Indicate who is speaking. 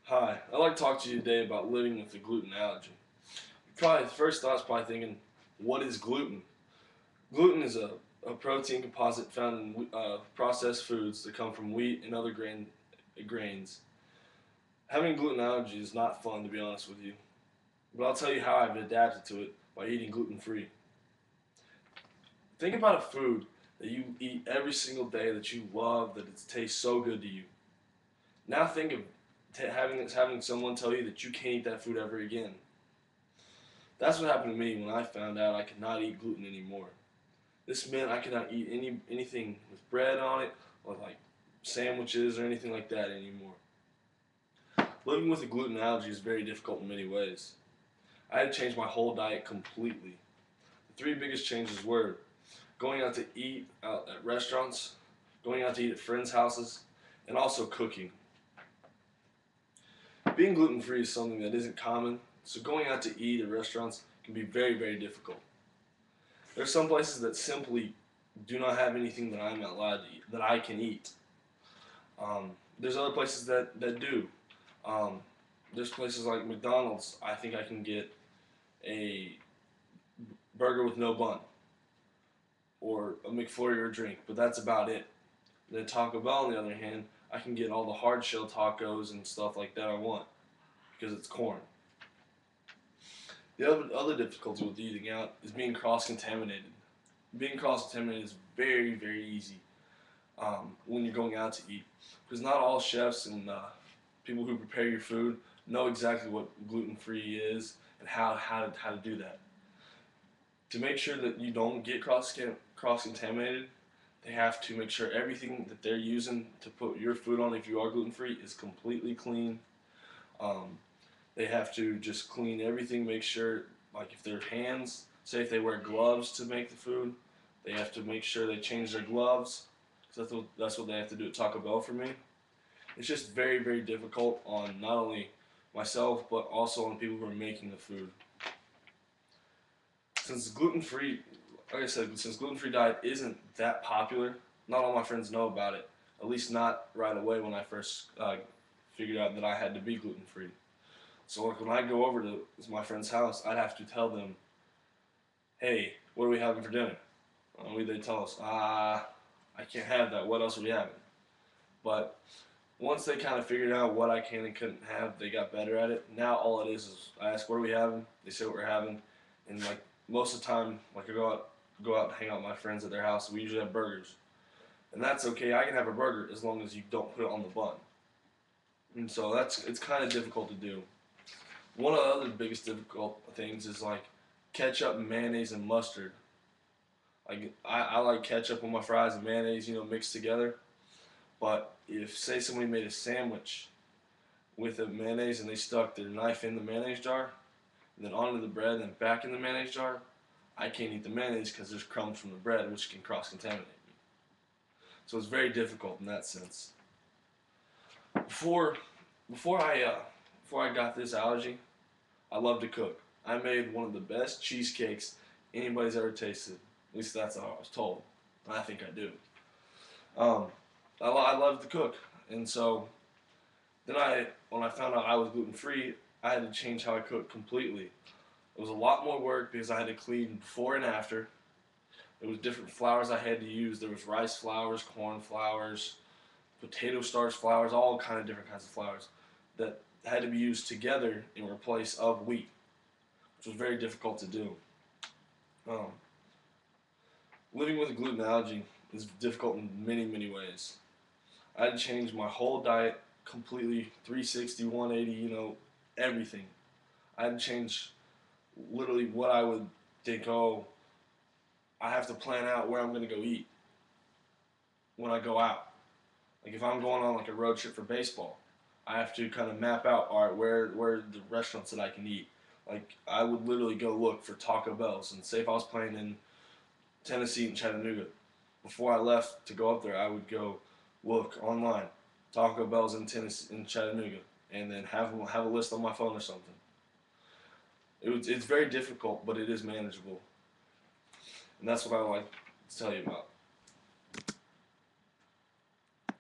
Speaker 1: Hi, I'd like to talk to you today about living with a gluten allergy. Probably the first thought is probably thinking, what is gluten? Gluten is a protein composite found in processed foods that come from wheat and other grains. Having gluten allergy is not fun, to be honest with you, but I'll tell you how I've adapted to it by eating gluten free. Think about a food that you eat every single day that you love, that it tastes so good to you. Now think of having someone tell you that you can't eat that food ever again. That's what happened to me when I found out I could not eat gluten anymore. This meant I could not eat anything with bread on it, or like sandwiches or anything like that anymore. Living with a gluten allergy is very difficult in many ways. I had to change my whole diet completely. The three biggest changes were going out to eat out at restaurants, going out to eat at friends' houses, and also cooking. Being gluten free is something that isn't common, so going out to eat at restaurants can be very, very difficult. There are some places that simply do not have anything that I'm not allowed to eat, that I can eat. There's other places that do. Um, there's places like McDonald's. I think I can get a burger with no bun, or a McFlurry or a drink, but that's about it. Then Taco Bell, on the other hand, I can get all the hard shell tacos and stuff like that I want because it's corn. The other difficulty with eating out is being cross-contaminated. Being cross-contaminated is very, very easy when you're going out to eat, because not all chefs and people who prepare your food know exactly what gluten-free is and how to do that. To make sure that you don't get cross-contaminated, they have to make sure everything that they're using to put your food on, if you are gluten-free, is completely clean. Um, they have to just clean everything, make sure, like if their hands, say if they wear gloves to make the food, they have to make sure they change their gloves. So that's what they have to do at Taco Bell for me. It's just very, very difficult on not only myself, but also on people who are making the food. Since gluten-free, like I said, since gluten-free diet isn't that popular, not all my friends know about it. At least not right away when I first figured out that I had to be gluten-free. So like when I go over to my friend's house, I'd have to tell them, "Hey, what are we having for dinner?" They tell us, I can't have that. What else are we having?" But once they kind of figured out what I can and couldn't have, they got better at it. Now all it is I ask, "What are we having?" They say what we're having, and like most of the time, like I go out and hang out with my friends at their house. We usually have burgers, and that's okay. I can have a burger as long as you don't put it on the bun. And so it's kind of difficult to do. One of the other biggest difficult things is like ketchup, mayonnaise, and mustard. Like I like ketchup on my fries and mayonnaise, mixed together. But if say somebody made a sandwich with a mayonnaise and they stuck their knife in the mayonnaise jar, and then onto the bread and then back in the mayonnaise jar, I can't eat the mayonnaise because there's crumbs from the bread which can cross-contaminate me. So it's very difficult in that sense. Before before I uh, before I got this allergy, I love to cook. I made one of the best cheesecakes anybody's ever tasted. At least that's how I was told. I think I do. Um, I love to cook, and so then when I found out I was gluten free, I had to change how I cook completely. It was a lot more work because I had to clean before and after. There was different flours I had to use. There was rice flours, corn flours, potato starch flours, all kind of different kinds of flours that had to be used together in place of wheat, which was very difficult to do. Um, Living with a gluten allergy is difficult in many, many ways. I had to change my whole diet completely, 360, 180, everything. I had to change literally what I would think, oh, I have to plan out where I'm going to go eat when I go out. Like if I'm going on like a road trip for baseball, I have to kind of map out, all right, where are the restaurants that I can eat. Like I would literally go look for Taco Bells, and say if I was playing in Tennessee and Chattanooga, before I left to go up there, I would go look online, Taco Bell's in Tennessee, in Chattanooga, and then have a list on my phone or something. It's very difficult, but it is manageable, and that's what I like to tell you about.